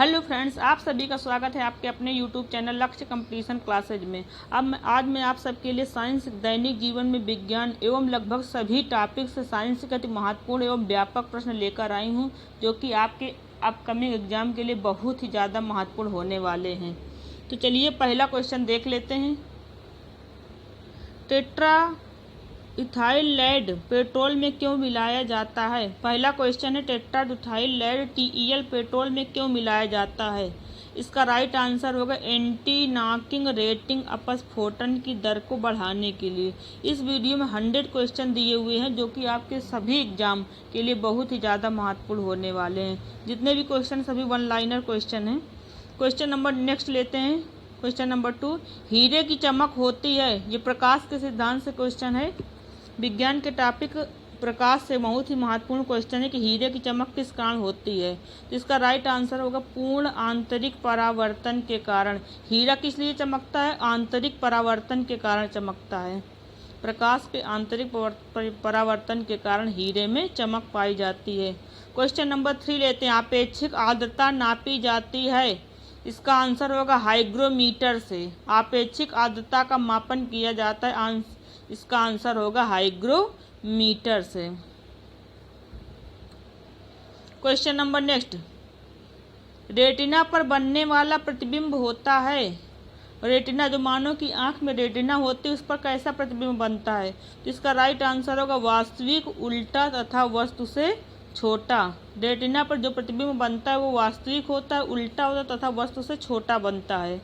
Hello friends, आप सभी का स्वागत है आपके अपने यूट्यूब चैनल लक्ष्य कंप्लीशन क्लासेज में। आज मैं आप सबके लिए साइंस दैनिक जीवन में विज्ञान एवं लगभग सभी टॉपिक से साइंस के अति महत्वपूर्ण एवं व्यापक प्रश्न लेकर आई हूं, जो कि आपके अपकमिंग एग्जाम के लिए बहुत ही ज़्यादा महत्वपूर्ण होने वाले हैं। तो चलिए पहला क्वेश्चन देख लेते हैं। टेट्रा इथाइल लेड पेट्रोल में क्यों मिलाया जाता है? पहला क्वेश्चन है, टेट्राइथाइल लेड TeL पेट्रोल में क्यों मिलाया जाता है? इसका राइट आंसर होगा एंटी नॉकिंग रेटिंग अपस्फोटन की दर को बढ़ाने के लिए। इस वीडियो में 100 क्वेश्चन दिए हुए हैं, जो कि आपके सभी एग्जाम के लिए बहुत ही ज़्यादा महत्वपूर्ण होने वाले हैं। जितने भी क्वेश्चन सभी वन लाइनर क्वेश्चन हैं। क्वेश्चन नंबर नेक्स्ट लेते हैं। क्वेश्चन नंबर 2, हीरे की चमक होती है। ये प्रकाश के सिद्धांत से क्वेश्चन है। विज्ञान के टॉपिक प्रकाश से बहुत ही महत्वपूर्ण क्वेश्चन है कि हीरे की चमक किस कारण होती है। तो इसका राइट आंसर होगा पूर्ण आंतरिक परावर्तन के कारण। हीरा किस लिए चमकता है? आंतरिक परावर्तन के कारण चमकता है। प्रकाश के आंतरिक परावर्तन के कारण हीरे में चमक पाई जाती है। क्वेश्चन नंबर 3 लेते हैं। आपेक्षिक आर्द्रता नापी जाती है। इसका आंसर होगा हाइग्रोमीटर से। आपेक्षिक आर्द्रता का मापन किया जाता है। इसका आंसर होगा हाइग्रोमीटर से। क्वेश्चन नंबर नेक्स्ट, रेटिना पर बनने वाला प्रतिबिंब होता है। रेटिना, जो मानव की आंख में रेटिना होती है, उस पर कैसा प्रतिबिंब बनता है? तो इसका राइट आंसर होगा वास्तविक, उल्टा तथा वस्तु से छोटा। रेटिना पर जो प्रतिबिंब बनता है वो वास्तविक होता है, उल्टा होता है तथा वस्तु से छोटा बनता है।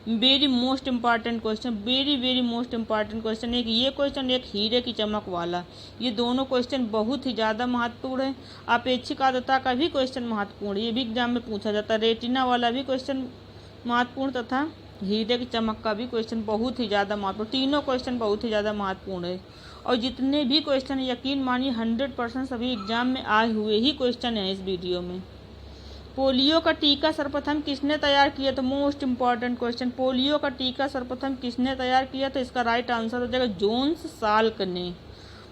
Very most important question, very most important question. एक ये क्वेश्चन, एक हीरे की चमक वाला, ये दोनों क्वेश्चन बहुत ही ज़्यादा महत्वपूर्ण है। अपेक्षिक आर्द्रता का भी क्वेश्चन महत्वपूर्ण है, ये भी एग्जाम में पूछा जाता है। रेटिना वाला भी क्वेश्चन महत्वपूर्ण तथा हीरे की चमक का भी क्वेश्चन बहुत ही ज़्यादा महत्वपूर्ण। तीनों क्वेश्चन बहुत ही ज़्यादा महत्वपूर्ण है। और जितने भी क्वेश्चन यकीन मानिए 100% सभी एग्जाम में आए हुए ही क्वेश्चन हैं इस वीडियो में। पोलियो का टीका सर्वप्रथम किसने तैयार किया? तो मोस्ट इम्पॉर्टेंट क्वेश्चन, पोलियो का टीका सर्वप्रथम किसने तैयार किया? तो इसका राइट आंसर हो जाएगा जोन्स साल्क ने।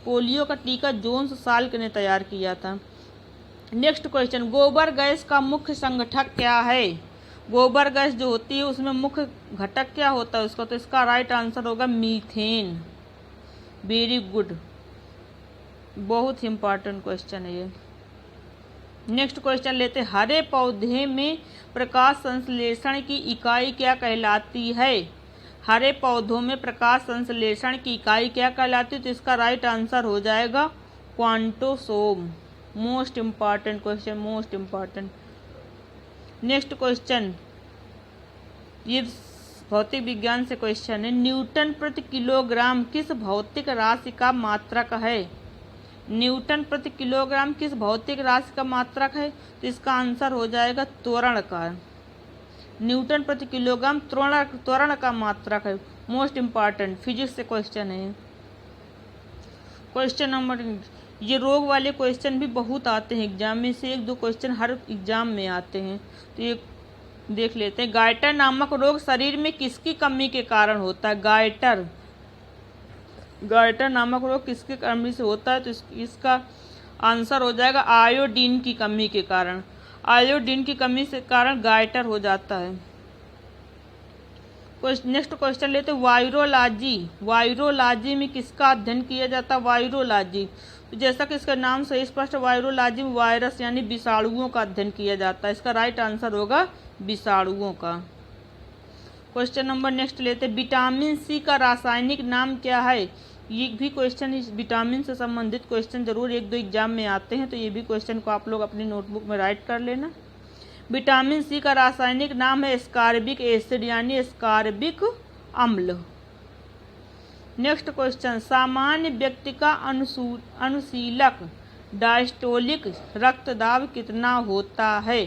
पोलियो का टीका जोन्स साल्क ने तैयार किया था। नेक्स्ट क्वेश्चन, गोबर गैस का मुख्य संगठक क्या है? गोबर गैस जो होती है उसमें मुख्य घटक क्या होता है उसका? तो इसका राइट आंसर होगा मीथेन। वेरी गुड, बहुत ही इंपॉर्टेंट क्वेश्चन है ये। नेक्स्ट क्वेश्चन लेते हैं। हरे पौधे में प्रकाश संश्लेषण की इकाई क्या कहलाती है? हरे पौधों में प्रकाश संश्लेषण की इकाई क्या कहलाती है? तो इसका राइट आंसर हो जाएगा quantosome. Most important question, most important. Next question, ये भौतिक विज्ञान से क्वेश्चन है। न्यूटन प्रति किलोग्राम किस भौतिक राशि का मात्रक है? न्यूटन प्रति किलोग्राम किस भौतिक राशि का मात्रक है? तो इसका आंसर हो जाएगा त्वरण का। न्यूटन प्रति किलोग्राम त्वरण का मात्रक है। मोस्ट इम्पॉर्टेंट फिजिक्स से क्वेश्चन है। क्वेश्चन नंबर, ये रोग वाले क्वेश्चन भी बहुत आते हैं एग्जाम में, से 1-2 क्वेश्चन हर एग्जाम में आते हैं। तो ये देख लेते हैं। गाइटर नामक रोग शरीर में किसकी कमी के कारण होता है? गाइटर नामक रोग किसकी कमी से होता है? तो इसका आंसर हो जाएगा आयोडीन की कमी के कारण। आयोडीन की कमी से कारण गाइटर हो जाता है। नेक्स्ट क्वेश्चन लेते हैं। वायरोलॉजी में किसका अध्ययन किया जाता है? वायरोलॉजी, तो जैसा कि इसका नाम से स्पष्ट, वायरोलॉजी में वायरस यानी विषाणुओं का अध्ययन किया जाता है। इसका राइट आंसर होगा विषाणुओं का। क्वेश्चन नंबर नेक्स्ट लेते हैं। विटामिन सी का रासायनिक नाम क्या है? ये भी क्वेश्चन इस विटामिन से संबंधित क्वेश्चन जरूर 1-2 एग्जाम में आते हैं, तो ये भी क्वेश्चन को आप लोग अपनी नोटबुक में राइट कर लेना। विटामिन सी का रासायनिक नाम है एस्कॉर्बिक एसिड यानी एस्कॉर्बिक अम्ल। नेक्स्ट क्वेश्चन, सामान्य व्यक्ति का अनुशीलक डायस्टोलिक रक्तदाब कितना होता है?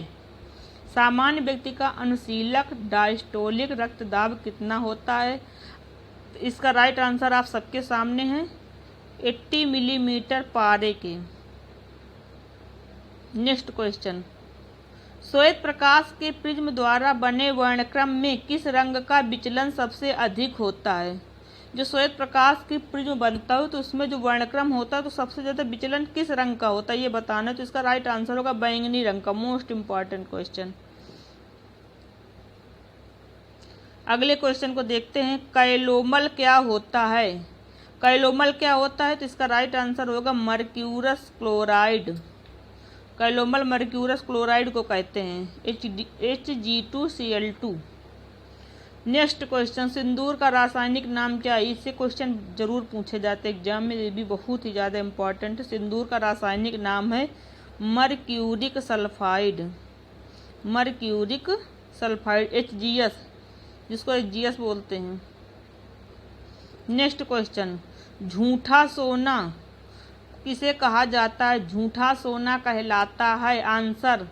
सामान्य व्यक्ति का अनुशीलक डायस्टोलिक रक्तदाब कितना होता है? इसका राइट आंसर आप सबके सामने है, 80 मिलीमीटर पारे के। नेक्स्ट क्वेश्चन, श्वेत प्रकाश के प्रिज्म द्वारा बने वर्णक्रम में किस रंग का विचलन सबसे अधिक होता है? जो श्वेत प्रकाश की प्रिज्म बनता है तो उसमें जो वर्णक्रम होता है तो सबसे ज़्यादा विचलन किस रंग का होता है ये बताना है। तो इसका राइट आंसर होगा बैंगनी रंग का। Most important question. अगले क्वेश्चन को देखते हैं, कैलोमल क्या होता है। कैलोमल क्या होता है, तो इसका राइट आंसर होगा mercurous chloride. Calomel mercurous chloride को कहते हैं, Hg2Cl2। नेक्स्ट क्वेश्चन, सिंदूर का रासायनिक नाम क्या है। इससे क्वेश्चन जरूर पूछे जाते हैं एग्जाम में, ये भी बहुत ही ज़्यादा इम्पॉर्टेंट है। सिंदूर का रासायनिक नाम है mercuric sulphide. Mercuric sulphide HgS, जिसको HgS बोलते हैं। नेक्स्ट क्वेश्चन, झूठा सोना किसे कहा जाता है। झूठा सोना कहलाता है, आंसर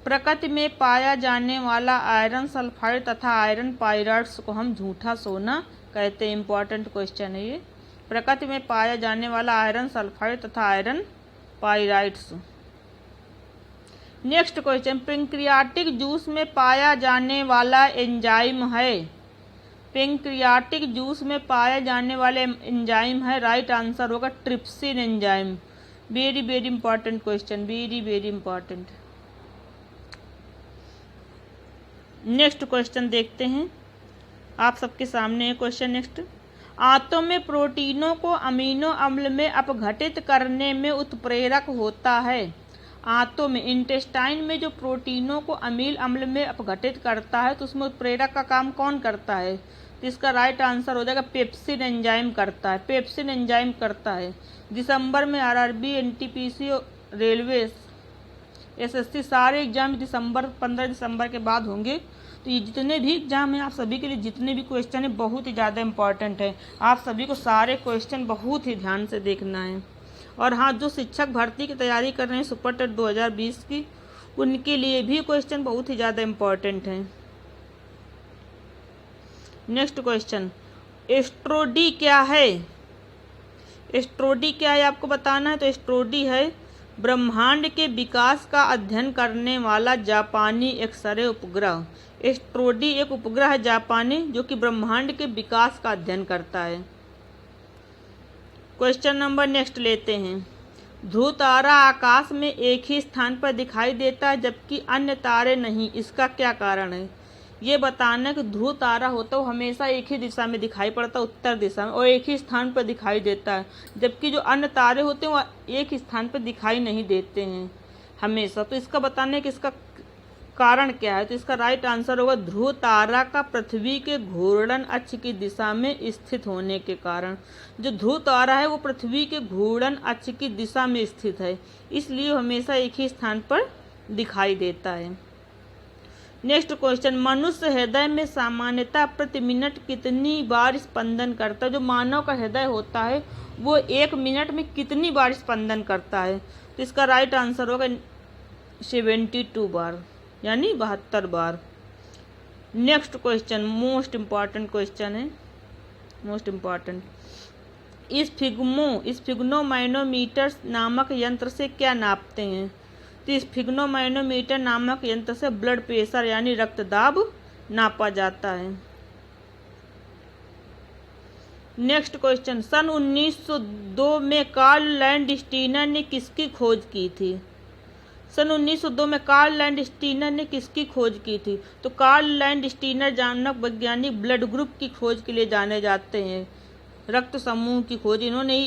प्रकृति में पाया जाने वाला आयरन सल्फाइड तथा आयरन पाइराइड्स को हम झूठा सोना कहते हैं। इंपॉर्टेंट क्वेश्चन है ये, प्रकृति में पाया जाने वाला आयरन सल्फाइड तथा iron pyrites. Next question, pancreatic juice में पाया जाने वाला एंजाइम है। पैंक्रियाटिक जूस में पाया जाने वाले एंजाइम है, राइट आंसर होगा trypsin enzyme. Very very important question, very very important. Next question देखते हैं, आप सबके सामने है क्वेश्चन नेक्स्ट। आंतों में प्रोटीनों को अमीनो अम्ल में अपघटित करने में उत्प्रेरक होता है। आंतों में, इंटेस्टाइन में जो प्रोटीनों को अमील अम्ल में अपघटित करता है, तो उसमें उत्प्रेरक का काम कौन करता है। तो इसका राइट आंसर हो जाएगा पेप्सिन एंजाइम करता है। पेप्सिन एंजाइम करता है। दिसंबर में आरआरबी, एनटीपीसी, रेलवे, एसएससी सारे एग्जाम दिसंबर 15 दिसंबर के बाद होंगे। तो ये जितने भी एग्जाम हैं, आप सभी के लिए जितने भी क्वेश्चन है बहुत ही ज़्यादा इंपॉर्टेंट है। आप सभी को सारे क्वेश्चन बहुत ही ध्यान से देखना है। और हाँ, जो शिक्षक भर्ती की तैयारी कर रहे हैं सुपर टेट 2020 की, उनके लिए भी क्वेश्चन बहुत ही ज़्यादा इम्पॉर्टेंट हैं। नेक्स्ट क्वेश्चन, एस्ट्रोडी क्या है। एस्ट्रोडी क्या है आपको बताना है। तो एस्ट्रोडी है ब्रह्मांड के विकास का अध्ययन करने वाला जापानी एक्सरे उपग्रह। एस्ट्रोडी एक उपग्रह है जापानी, जो कि ब्रह्मांड के विकास का अध्ययन करता है। क्वेश्चन नंबर नेक्स्ट लेते हैं, ध्रुव तारा आकाश में एक ही स्थान पर दिखाई देता है जबकि अन्य तारे नहीं, इसका क्या कारण है। ये बताना कि ध्रुव तारा होता है वो हमेशा एक ही दिशा में दिखाई पड़ता है, उत्तर दिशा में, और एक ही स्थान पर दिखाई देता है, जबकि जो अन्य तारे होते हैं वो एक स्थान पर दिखाई नहीं देते हैं हमेशा। तो इसका बताना है कि इसका कारण क्या है। तो इसका राइट आंसर होगा ध्रुव तारा का पृथ्वी के घूर्णन अक्ष की दिशा में स्थित होने के कारण। जो ध्रुव तारा है वो पृथ्वी के घूर्णन अक्ष की दिशा में स्थित है, इसलिए हमेशा एक ही स्थान पर दिखाई देता है। नेक्स्ट क्वेश्चन, मनुष्य हृदय में सामान्यतः प्रति मिनट कितनी बार स्पंदन करता है। जो मानव का हृदय होता है वो 1 मिनट में कितनी बार स्पंदन करता है। तो इसका राइट आंसर होगा 72 बार, यानी 72 बार। Next question most important question है, मोस्ट इम्पॉर्टेंट। इस फिग्नोमैनोमीटर नामक यंत्र से क्या नापते हैं। तो इस फिग्नोमैनोमीटर नामक यंत्र से ब्लड प्रेशर यानी रक्तदाब नापा जाता है। नेक्स्ट क्वेश्चन, सन 1902 में कार्ल लैंडस्टीनर ने किसकी खोज की थी। सन 1902 में कार्ल लैंडस्टीनर ने किसकी खोज की थी। तो कार्ल लैंडस्टीनर जानक वैज्ञानिक ब्लड ग्रुप की खोज के लिए जाने जाते हैं। रक्त समूह की खोज इन्होंने ही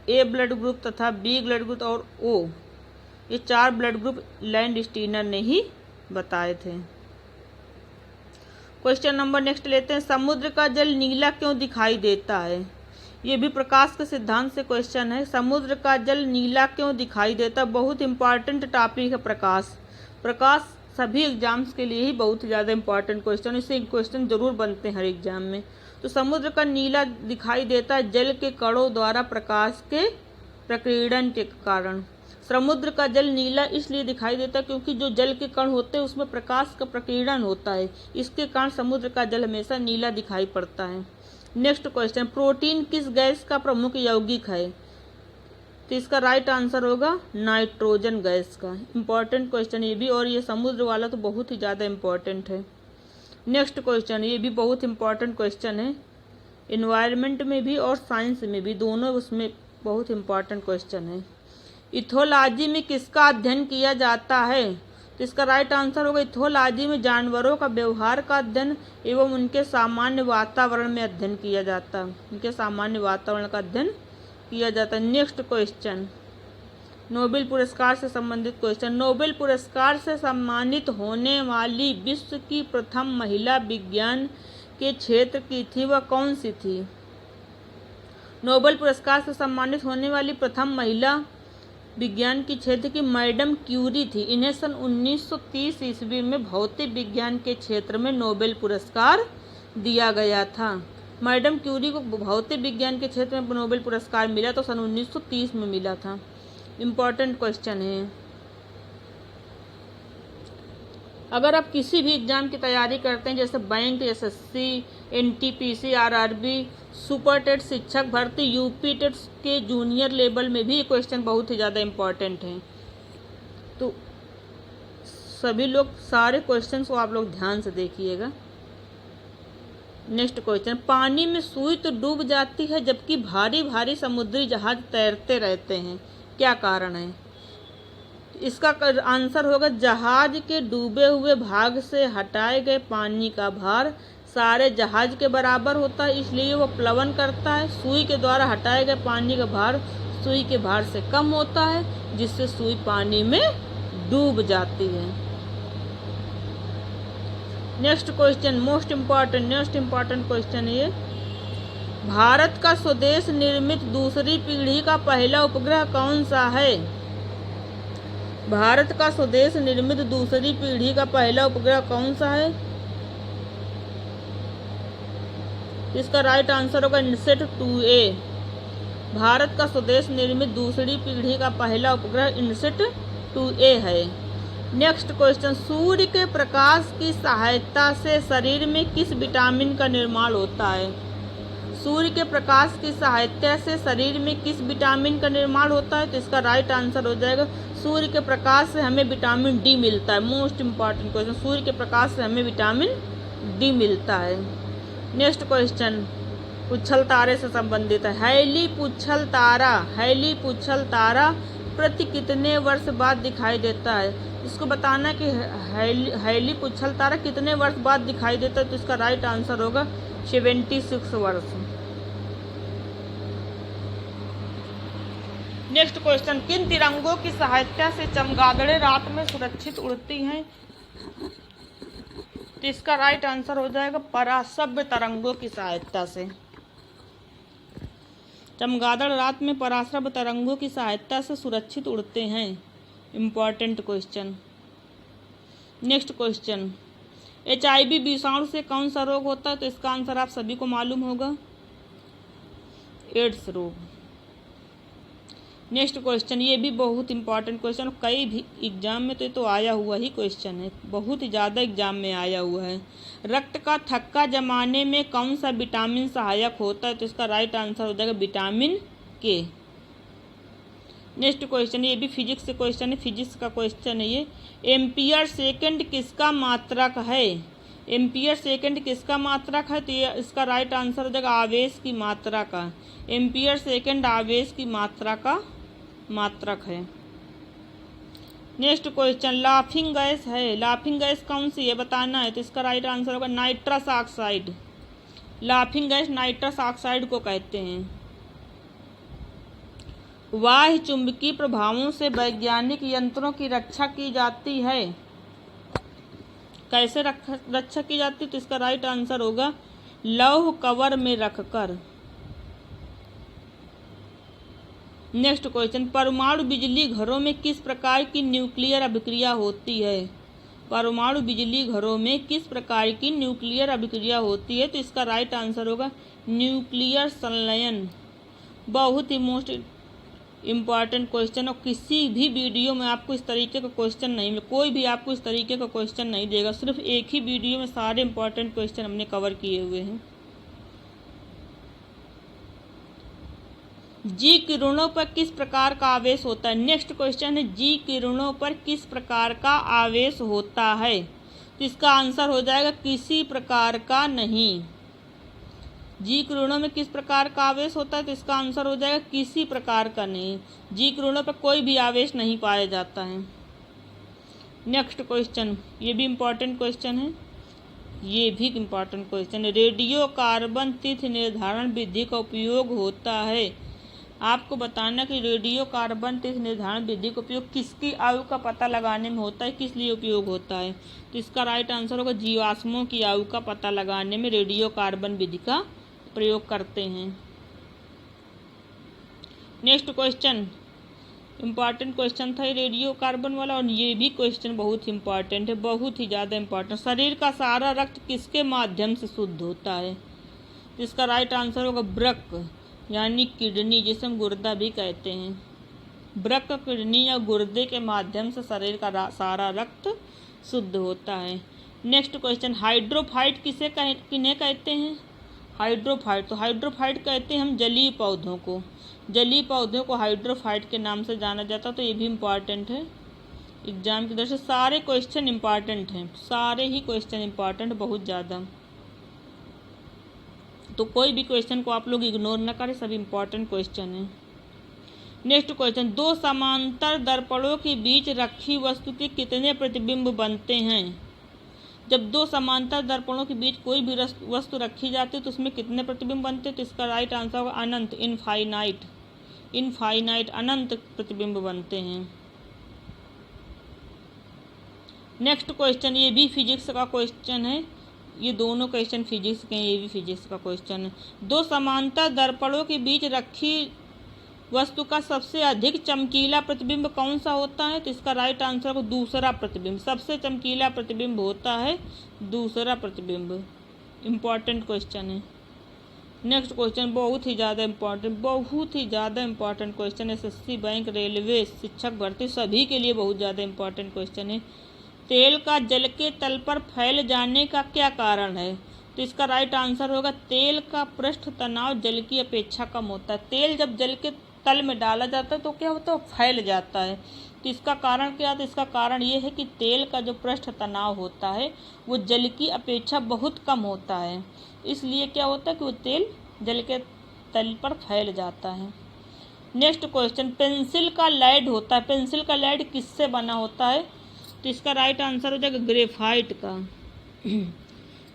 ए ब्लड ग्रुप तथा बी ब्लड ग्रुप और ओ, ये 4 ब्लड ग्रुप लैंडस्टीनर ने ही बताए थे। क्वेश्चन नंबर नेक्स्ट लेते हैं, समुद्र का जल नीला क्यों दिखाई देता है। ये भी प्रकाश के सिद्धांत से क्वेश्चन है। समुद्र का जल नीला क्यों दिखाई देता है, बहुत इंपॉर्टेंट टॉपिक है प्रकाश। प्रकाश सभी एग्जाम्स के लिए ही बहुत ज़्यादा इंपॉर्टेंट क्वेश्चन, इससे क्वेश्चन जरूर बनते हैं हर एग्जाम में। तो समुद्र का नीला दिखाई देता है जल के कणों द्वारा प्रकाश के प्रकीर्णन के कारण। समुद्र का जल नीला इसलिए दिखाई देता है क्योंकि जो जल के कण होते हैं उसमें प्रकाश का प्रकीर्णन होता है, इसके कारण समुद्र का जल हमेशा नीला दिखाई पड़ता है। नेक्स्ट क्वेश्चन, प्रोटीन किस गैस का प्रमुख यौगिक है। तो इसका राइट आंसर होगा नाइट्रोजन गैस का। इंपॉर्टेंट क्वेश्चन ये भी, और ये समुद्र वाला तो बहुत ही ज़्यादा इंपॉर्टेंट है। नेक्स्ट क्वेश्चन, ये भी बहुत इंपॉर्टेंट क्वेश्चन है, इन्वायरमेंट में भी और साइंस में भी, दोनों उसमें बहुत इंपॉर्टेंट क्वेश्चन है। इथोलॉजी में किसका अध्ययन किया जाता है। तो तो इसका राइट आंसर होगा इथोलॉजी में जानवरों का व्यवहार का अध्ययन एवं उनके सामान्य वातावरण में अध्ययन किया जाता है, उनके सामान्य वातावरण का अध्ययन किया जाता है। नेक्स्ट क्वेश्चन, नोबेल पुरस्कार से संबंधित क्वेश्चन। नोबेल पुरस्कार से सम्मानित होने वाली विश्व की प्रथम महिला विज्ञान के क्षेत्र की थी, वह कौन सी थी? नोबेल पुरस्कार से सम्मानित होने वाली प्रथम महिला विज्ञान की क्षेत्र की मैडम क्यूरी थी। इन्हें सन 1930 ईस्वी में भौतिक विज्ञान के क्षेत्र में नोबेल पुरस्कार दिया गया था। मैडम क्यूरी को भौतिक विज्ञान के क्षेत्र में नोबेल पुरस्कार मिला तो सन 1930 में मिला था। इम्पॉर्टेंट क्वेश्चन है। अगर आप किसी भी एग्जाम की तैयारी करते हैं जैसे bank, SSC, NTPC, RRB, super TET, शिक्षक भर्ती, यूपी टेट के जूनियर लेवल में भी ये क्वेश्चन बहुत ही ज़्यादा इम्पॉर्टेंट हैं। तो सभी लोग सारे क्वेश्चंस को आप लोग ध्यान से देखिएगा। नेक्स्ट क्वेश्चन, पानी में सुई तो डूब जाती है जबकि भारी भारी समुद्री जहाज तैरते रहते हैं, क्या कारण है? इसका आंसर होगा जहाज के डूबे हुए भाग से हटाए गए पानी का भार सारे जहाज के बराबर होता है, इसलिए वो प्लवन करता है। सुई के द्वारा हटाए गए पानी का भार सुई के भार से कम होता है, जिससे सुई पानी में डूब जाती है। Next question, next important question है ये। भारत का स्वदेश निर्मित दूसरी पीढ़ी का पहला उपग्रह कौन सा है? भारत का स्वदेश निर्मित दूसरी पीढ़ी का पहला उपग्रह कौन सा है? इसका राइट आंसर होगा इनसेट 2A। भारत का स्वदेश निर्मित दूसरी पीढ़ी का पहला उपग्रह इनसेट 2A है। नेक्स्ट क्वेश्चन, सूर्य के प्रकाश की सहायता से शरीर में किस विटामिन का निर्माण होता है? सूर्य के प्रकाश की सहायता से शरीर में किस विटामिन का निर्माण होता है? तो इसका राइट आंसर हो जाएगा सूर्य के प्रकाश से हमें विटामिन डी मिलता है। मोस्ट इम्पॉर्टेंट क्वेश्चन, सूर्य के प्रकाश से हमें विटामिन डी मिलता है। नेक्स्ट क्वेश्चन पुच्छल तारे से संबंधित है। हैली पुच्छल तारा प्रति कितने वर्ष बाद दिखाई देता है? इसको बताना कि हैली पुच्छल तारा कितने वर्ष बाद दिखाई देता है, तो इसका राइट आंसर होगा 76 वर्ष। नेक्स्ट क्वेश्चन, किन तिरंगों की सहायता से चमगादड़ें रात में सुरक्षित उड़ती हैं? तो इसका राइट आंसर हो जाएगा पराश्रव्य तरंगों की सहायता से। चमगादड़ रात में पराश्रव्य तरंगों की सहायता से सुरक्षित उड़ते हैं। Important question. Next question, HIV विषाणु से कौन सा रोग होता है? तो इसका आंसर आप सभी को मालूम होगा, एड्स रोग। नेक्स्ट क्वेश्चन, ये भी बहुत इंपॉर्टेंट क्वेश्चन, कई भी एग्जाम में तो ये तो आया हुआ ही क्वेश्चन है, बहुत ही ज़्यादा एग्जाम में आया हुआ है। रक्त का थक्का जमाने में कौन सा विटामिन सहायक होता है? तो इसका राइट आंसर हो जाएगा विटामिन के। नेक्स्ट क्वेश्चन, ये भी फिजिक्स से क्वेश्चन है, फिजिक्स का क्वेश्चन है ये। एम्पियर सेकंड किसका मात्रक है? एम्पियर सेकंड किसका मात्रक है? तो ये इसका राइट आंसर हो जाएगा आवेश की मात्रा का। एम्पियर सेकंड आवेश की मात्रा का मात्रक है। नेक्स्ट क्वेश्चन, लाफिंग गैस है, लाफिंग गैस कौन सी है बताना है, तो इसका राइट आंसर होगा nitrous oxide. Laughing gas nitrous oxide को कहते हैं। बाह्य चुंबकीय प्रभावों से वैज्ञानिक यंत्रों की रक्षा की जाती है, कैसे रक्षा की जाती है? तो इसका राइट आंसर होगा लौह कवर में रखकर। नेक्स्ट क्वेश्चन, परमाणु बिजली घरों में किस प्रकार की न्यूक्लियर अभिक्रिया होती है? परमाणु बिजली घरों में किस प्रकार की न्यूक्लियर अभिक्रिया होती है? तो इसका राइट आंसर होगा न्यूक्लियर संलयन। बहुत ही मोस्ट इम्पॉर्टेंट क्वेश्चन, और किसी भी वीडियो में आपको इस तरीके का क्वेश्चन नहीं, कोई भी आपको इस तरीके का क्वेश्चन नहीं देगा, सिर्फ एक ही वीडियो में सारे इम्पॉर्टेंट क्वेश्चन हमने कवर किए हुए हैं। जी किरणों पर किस प्रकार का आवेश होता है? नेक्स्ट क्वेश्चन है, जी किरणों पर किस प्रकार का आवेश होता है? तो इसका आंसर हो जाएगा किसी प्रकार का नहीं। जी किरणों में किस प्रकार का आवेश होता है? तो इसका आंसर हो जाएगा किसी प्रकार का नहीं। जी किरणों पर कोई भी आवेश नहीं पाया जाता है। नेक्स्ट क्वेश्चन, ये भी इम्पोर्टेंट क्वेश्चन है, ये भी इम्पोर्टेंट क्वेश्चन है। रेडियो कार्बन तिथि निर्धारण विधि का उपयोग होता है। आपको बताना कि रेडियो कार्बन तिथि निर्धारण विधि का उपयोग किसकी आयु का पता लगाने में होता है, किस लिए उपयोग होता है। तो इसका राइट आंसर होगा जीवाश्मों की आयु का पता लगाने में रेडियो कार्बन विधि का प्रयोग करते हैं। नेक्स्ट क्वेश्चन, इम्पॉर्टेंट क्वेश्चन था ये रेडियो कार्बन वाला, और ये भी क्वेश्चन बहुत इम्पॉर्टेंट है, बहुत ही ज़्यादा इम्पॉर्टेंट। शरीर का सारा रक्त किसके माध्यम से शुद्ध होता है। तो इसका राइट आंसर होगा वृक्क यानी किडनी, जिसे हम गुर्दा भी कहते हैं। वृक्क, किडनी या गुर्दे के माध्यम से शरीर का सारा रक्त शुद्ध होता है। नेक्स्ट क्वेश्चन, हाइड्रोफाइट किन्हें कहते हैं। हाइड्रोफाइट, तो हाइड्रोफाइट कहते हैं हम जलीय पौधों को। जलीय पौधों को हाइड्रोफाइट के नाम से जाना जाता है। तो ये भी इम्पॉर्टेंट है, एग्जाम की दृष्टि से सारे क्वेश्चन इम्पॉर्टेंट हैं, सारे ही क्वेश्चन इम्पॉर्टेंट, बहुत ज़्यादा। तो कोई भी क्वेश्चन को आप लोग इग्नोर न करें, सभी इम्पॉर्टेंट क्वेश्चन हैं। नेक्स्ट क्वेश्चन, दो समांतर दर्पणों के बीच रखी वस्तु के कितने प्रतिबिंब बनते हैं। जब दो समांतर दर्पणों के बीच कोई भी वस्तु रखी जाती है तो उसमें कितने प्रतिबिंब बनते हैं। तो इसका राइट आंसर होगा अनंत, इनफाइनाइट, इनफाइनाइट, अनंत प्रतिबिंब बनते हैं। नेक्स्ट क्वेश्चन, ये भी फिजिक्स का क्वेश्चन है, ये दोनों क्वेश्चन फिजिक्स के हैं, ये भी फिजिक्स का क्वेश्चन है। दो समांतर दर्पणों के बीच रखी वस्तु का सबसे अधिक चमकीला प्रतिबिंब कौन सा होता है। तो इसका राइट आंसर है दूसरा प्रतिबिंब, सबसे चमकीला प्रतिबिंब होता है दूसरा प्रतिबिंब। इम्पॉर्टेंट क्वेश्चन है। नेक्स्ट क्वेश्चन बहुत ही ज़्यादा इम्पॉर्टेंट, बहुत ही ज़्यादा इम्पॉर्टेंट क्वेश्चन है। एसएससी, बैंक, रेलवे, शिक्षक भर्ती सभी के लिए बहुत ज़्यादा इम्पॉर्टेंट क्वेश्चन है। तेल का जल के तल पर फैल जाने का क्या कारण है। तो इसका राइट आंसर होगा तेल का पृष्ठ तनाव जल की अपेक्षा कम होता है। तेल जब जल के तल में डाला जाता है तो क्या होता है, फैल जाता है। तो इसका कारण क्या है। तो इसका कारण ये है कि तेल का जो पृष्ठ तनाव होता है वो जल की अपेक्षा बहुत कम होता है, इसलिए क्या होता है कि वो तेल जल के तल पर फैल जाता है। नेक्स्ट क्वेश्चन, पेंसिल का लेड होता है, पेंसिल का लेड किससे बना होता है। तो इसका राइट आंसर हो जाएगा ग्रेफाइट का।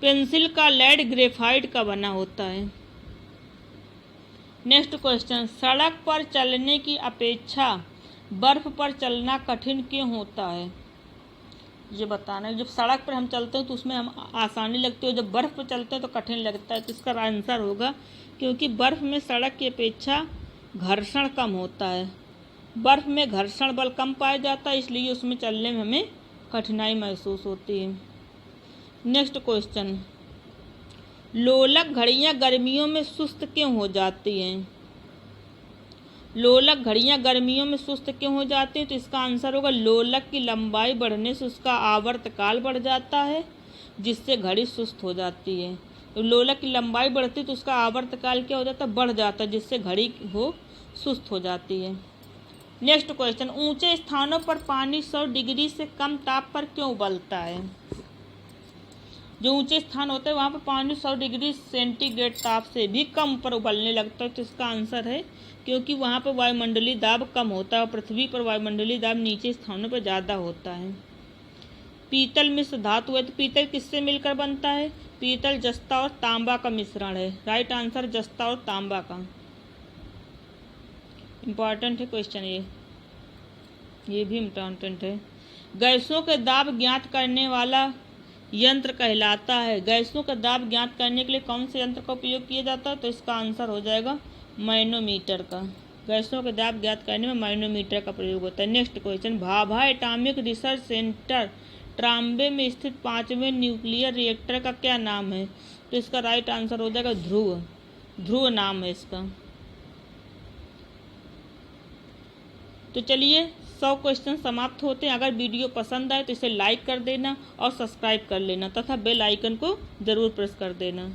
पेंसिल का लेड ग्रेफाइट का बना होता है। नेक्स्ट क्वेश्चन, सड़क पर चलने की अपेक्षा बर्फ पर चलना कठिन क्यों होता है। ये बताना है। जब सड़क पर हम चलते हैं तो उसमें हम आसानी लगती है, जब बर्फ पर चलते हैं तो कठिन लगता है। तो इसका आंसर होगा क्योंकि बर्फ में सड़क की अपेक्षा घर्षण कम होता है। बर्फ में घर्षण बल कम पाया जाता है, इसलिए उसमें चलने में हमें कठिनाई महसूस होती है। नेक्स्ट क्वेश्चन, लोलक घड़ियां गर्मियों में सुस्त क्यों हो जाती हैं। लोलक घड़ियां गर्मियों में सुस्त क्यों हो जाती हैं। तो इसका आंसर होगा लोलक की लंबाई बढ़ने से उसका आवर्तकाल बढ़ जाता है, जिससे घड़ी सुस्त हो जाती है। तो लोलक की लंबाई बढ़ती है तो उसका आवर्तकाल क्या हो जाता है, बढ़ जाता है, जिससे घड़ी हो सुस्त हो जाती है। नेक्स्ट क्वेश्चन, ऊंचे स्थानों पर पानी 100 डिग्री से कम ताप पर क्यों उबलता है। जो ऊंचे स्थान होते हैं वहाँ पर पानी 100 डिग्री सेंटीग्रेड ताप से भी कम पर उबलने लगता है। तो इसका आंसर है क्योंकि वहाँ पर वायुमंडलीय दाब कम होता है और पृथ्वी पर वायुमंडलीय दाब नीचे स्थानों पर ज़्यादा होता है। पीतल मिश्र धातु है, तो पीतल किससे मिलकर बनता है। पीतल जस्ता और तांबा का मिश्रण है। राइट आंसर जस्ता और तांबा का। इम्पॉर्टेंट है क्वेश्चन, ये भी इम्पॉर्टेंट है। गैसों के दाब ज्ञात करने वाला यंत्र कहलाता है। गैसों का दाब ज्ञात करने के लिए कौन से यंत्र का उपयोग किया जाता है। तो इसका आंसर हो जाएगा मैनोमीटर का। गैसों के दाब ज्ञात करने में मैनोमीटर का प्रयोग होता है। Next question, Bhabha atomic research centre Trombay में स्थित 5वें न्यूक्लियर रिएक्टर का क्या नाम है। तो इसका राइट आंसर हो जाएगा ध्रुव। ध्रुव नाम है इसका। तो चलिए 100 क्वेश्चन समाप्त होते हैं। अगर वीडियो पसंद आए तो इसे लाइक कर देना और सब्सक्राइब कर लेना तथा बेल आइकन को ज़रूर प्रेस कर देना।